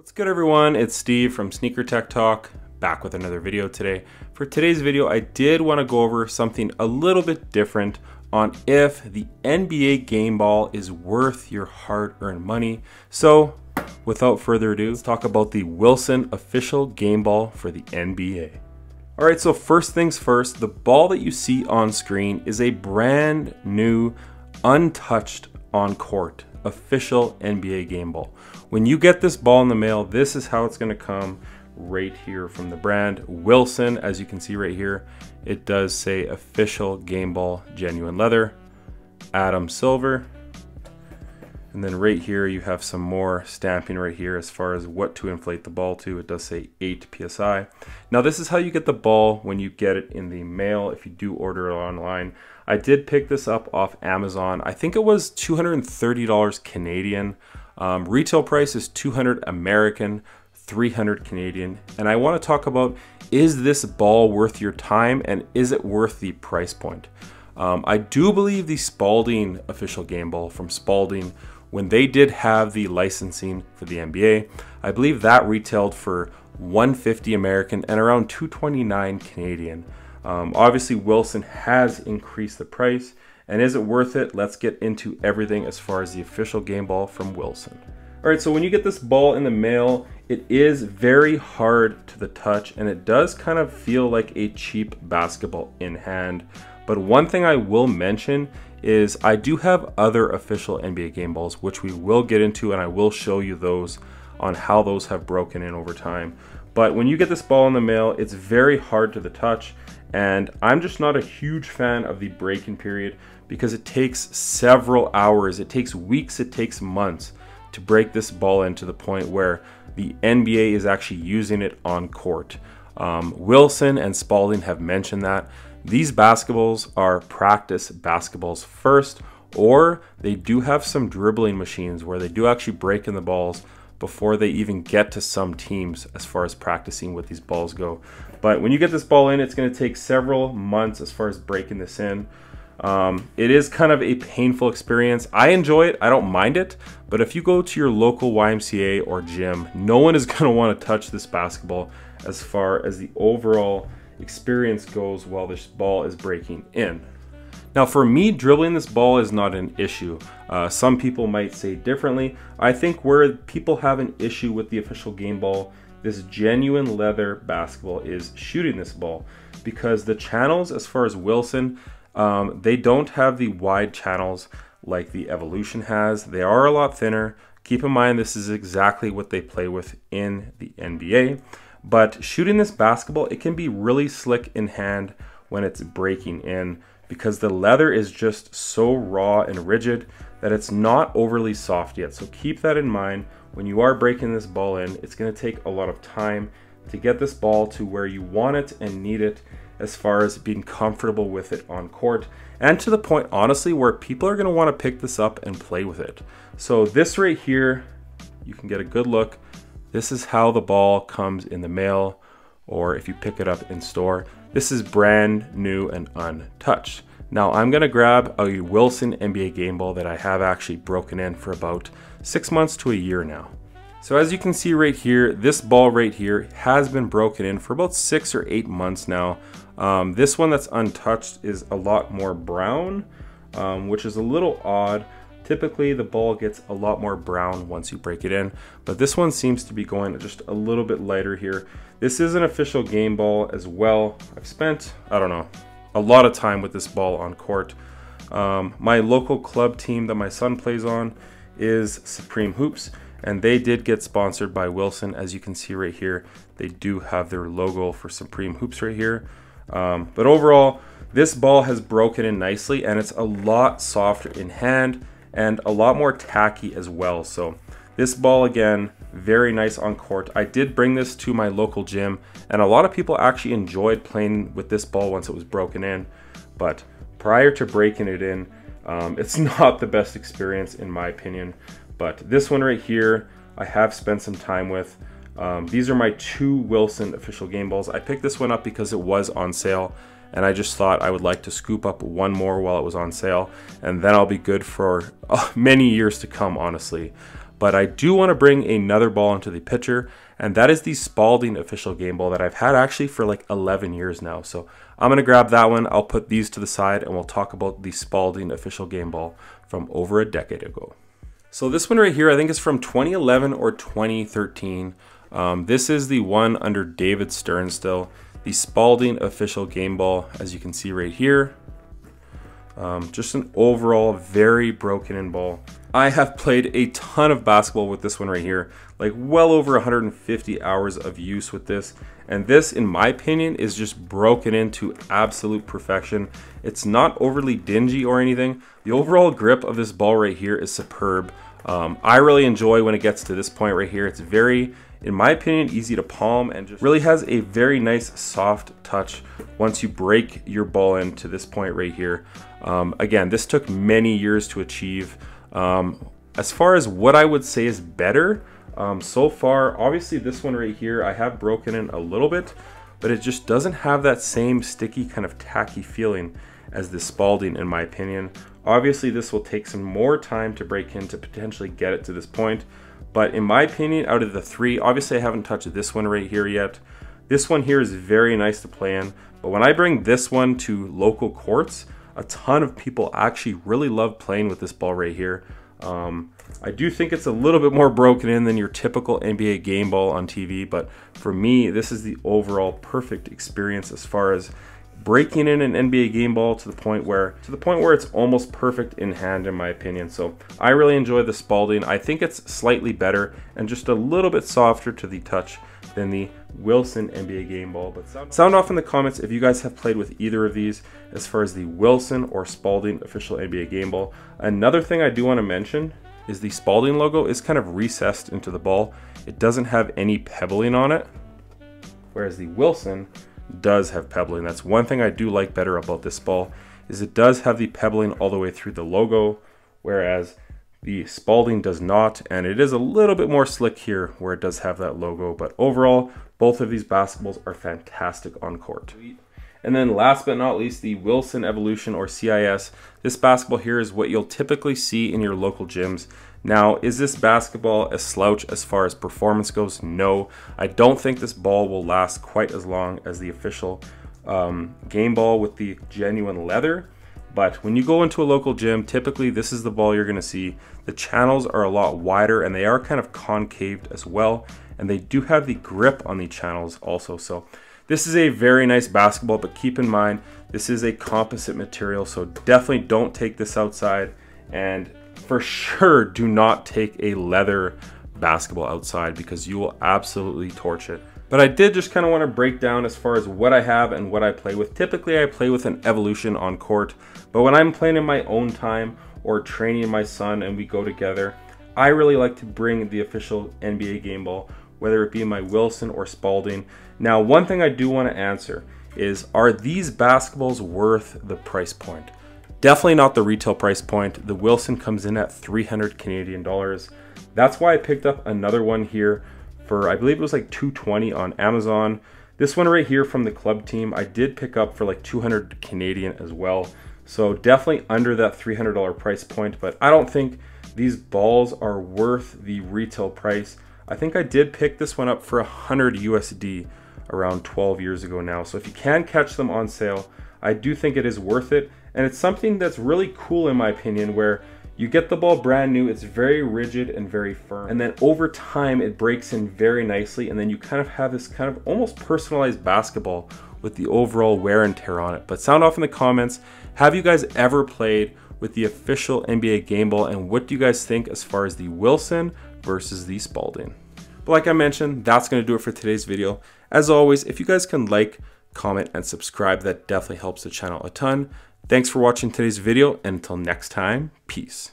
What's good, everyone? It's Steve from Sneaker Tech Talk, back with another video today. For today's video, I did want to go over something a little bit different on if the NBA game ball is worth your hard-earned money. So without further ado, let's talk about the Wilson official game ball for the NBA. All right, so first things first, the ball that you see on screen is a brand new, untouched on court official NBA game ball. When you get this ball in the mail, this is how it's going to come right here from the brand Wilson. As you can see right here, it does say official game ball, genuine leather, Atom silver. And then right here you have some more stamping right here as far as what to inflate the ball to. It does say 8 PSI. Now this is how you get the ball when you get it in the mail if you do order it online. I did pick this up off Amazon. I think it was $230 Canadian. Retail price is $200 American, $300 Canadian. And I want to talk about, is this ball worth your time and is it worth the price point? I do believe the Spalding official game ball from Spalding, when they did have the licensing for the NBA, I believe that retailed for $150 American and around $229 Canadian. Obviously Wilson has increased the price, and is it worth it? Let's get into everything as far as the official game ball from Wilson. All right, so when you get this ball in the mail, it is very hard to the touch and it does kind of feel like a cheap basketball in hand. But one thing I will mention is I do have other official NBA game balls, which we will get into, and I will show you those on how those have broken in over time. But when you get this ball in the mail, it's very hard to the touch, and I'm just not a huge fan of the break-in period because it takes several hours, it takes weeks, it takes months to break this ball in to the point where the NBA is actually using it on court. Wilson and Spalding have mentioned that these basketballs are practice basketballs first, or they do have some dribbling machines where they do actually break in the balls before they even get to some teams as far as practicing with these balls go. But when you get this ball in, it's going to take several months as far as breaking this in. It is kind of a painful experience. I enjoy it, I don't mind it, but if you go to your local YMCA or gym, no one is going to want to touch this basketball as far as the overall experience goes while this ball is breaking in. Now for me, dribbling this ball is not an issue. Some people might say differently. I think where people have an issue with the official game ball, this genuine leather basketball, is shooting this ball, because the channels as far as Wilson, they don't have the wide channels like the Evolution has. They are a lot thinner. Keep in mind this is exactly what they play with in the NBA. But shooting this basketball, it can be really slick in hand when it's breaking in, because the leather is just so raw and rigid that it's not overly soft yet. So keep that in mind when you are breaking this ball in. It's going to take a lot of time to get this ball to where you want it and need it as far as being comfortable with it on court, and to the point honestly where people are going to want to pick this up and play with it. So this right here, you can get a good look. This is how the ball comes in the mail, or if you pick it up in store. This is brand new and untouched. Now I'm gonna grab a Wilson NBA game ball that I have actually broken in for about 6 months to a year now. So as you can see right here, this ball right here has been broken in for about 6 or 8 months now. This one that's untouched is a lot more brown, which is a little odd. Typically the ball gets a lot more brown once you break it in, but this one seems to be going just a little bit lighter here. This is an official game ball as well. I've spent, I don't know, a lot of time with this ball on court. My local club team that my son plays on is Supreme Hoops, and they did get sponsored by Wilson. As you can see right here, they do have their logo for Supreme Hoops right here. But overall, this ball has broken in nicely, and it's a lot softer in hand and a lot more tacky as well. So this ball, again, very nice on court. I did bring this to my local gym, and a lot of people actually enjoyed playing with this ball once it was broken in. But prior to breaking it in, it's not the best experience in my opinion. But this one right here, I have spent some time with. These are my 2 Wilson official game balls. I picked this one up because it was on sale, and I just thought I would like to scoop up one more while it was on sale, and then I'll be good for many years to come, honestly. But I do want to bring another ball into the picture, and that is the Spalding official game ball that I've had actually for like 11 years now. So I'm going to grab that one. I'll put these to the side and we'll talk about the Spalding official game ball from over a decade ago. So this one right here, I think is from 2011 or 2013. This is the one under David Stern still, the Spalding official game ball, as you can see right here. Just an overall very broken in ball. I have played a ton of basketball with this one right here, like well over 150 hours of use with this. And this, in my opinion, is just broken into absolute perfection. It's not overly dingy or anything. The overall grip of this ball right here is superb. I really enjoy when it gets to this point right here. It's very, in my opinion, easy to palm and just really has a very nice soft touch once you break your ball into this point right here. Again, this took many years to achieve. As far as what I would say is better, so far, obviously this one right here, I have broken in a little bit, but it just doesn't have that same sticky kind of tacky feeling as the Spalding, in my opinion. Obviously this will take some more time to break in to potentially get it to this point, but in my opinion, out of the three, obviously I haven't touched this one right here yet. This one here is very nice to play in, but when I bring this one to local courts, a ton of people actually really love playing with this ball right here. I do think it's a little bit more broken in than your typical NBA game ball on TV, but for me, this is the overall perfect experience as far as breaking in an NBA game ball to the point where it's almost perfect in hand, in my opinion. So I really enjoy the Spalding. I think it's slightly better and just a little bit softer to the touch than the Wilson NBA game ball. But sound off in the comments if you guys have played with either of these as far as the Wilson or Spalding official NBA game ball. Another thing I do want to mention is the Spalding logo is kind of recessed into the ball. It doesn't have any pebbling on it, whereas the Wilson does have pebbling. That's one thing I do like better about this ball, is it does have the pebbling all the way through the logo, whereas the Spalding does not, and it is a little bit more slick here where it does have that logo. But overall, both of these basketballs are fantastic on court. And then last but not least, the Wilson Evolution or CIS. This basketball here is what you'll typically see in your local gyms. Now, is this basketball a slouch as far as performance goes? No, I don't think this ball will last quite as long as the official game ball with the genuine leather. But when you go into a local gym, typically this is the ball you're gonna see. The channels are a lot wider and they are kind of concaved as well. And they do have the grip on the channels also. So this is a very nice basketball, but keep in mind, this is a composite material. So definitely don't take this outside, and for sure do not take a leather basketball outside because you will absolutely torch it. But I did just kind of want to break down as far as what I have and what I play with. Typically I play with an Evolution on court, but when I'm playing in my own time or training my son and we go together, I really like to bring the official NBA game ball, whether it be my Wilson or Spalding. Now, one thing I do want to answer is, are these basketballs worth the price point? Definitely not the retail price point. The Wilson comes in at 300 Canadian dollars. That's why I picked up another one here for, I believe it was like 220 on Amazon. This one right here from the club team, I did pick up for like 200 Canadian as well. So definitely under that $300 price point, but I don't think these balls are worth the retail price. I think I did pick this one up for 100 USD around 12 years ago now. So if you can catch them on sale, I do think it is worth it. And it's something that's really cool in my opinion, where you get the ball brand new, it's very rigid and very firm. And then over time, it breaks in very nicely. And then you kind of have this kind of almost personalized basketball with the overall wear and tear on it. But sound off in the comments, have you guys ever played with the official NBA game ball, and what do you guys think as far as the Wilson versus the Spalding? But like I mentioned, that's going to do it for today's video. As always, if you guys can like, comment, and subscribe, that definitely helps the channel a ton. Thanks for watching today's video, and until next time, peace.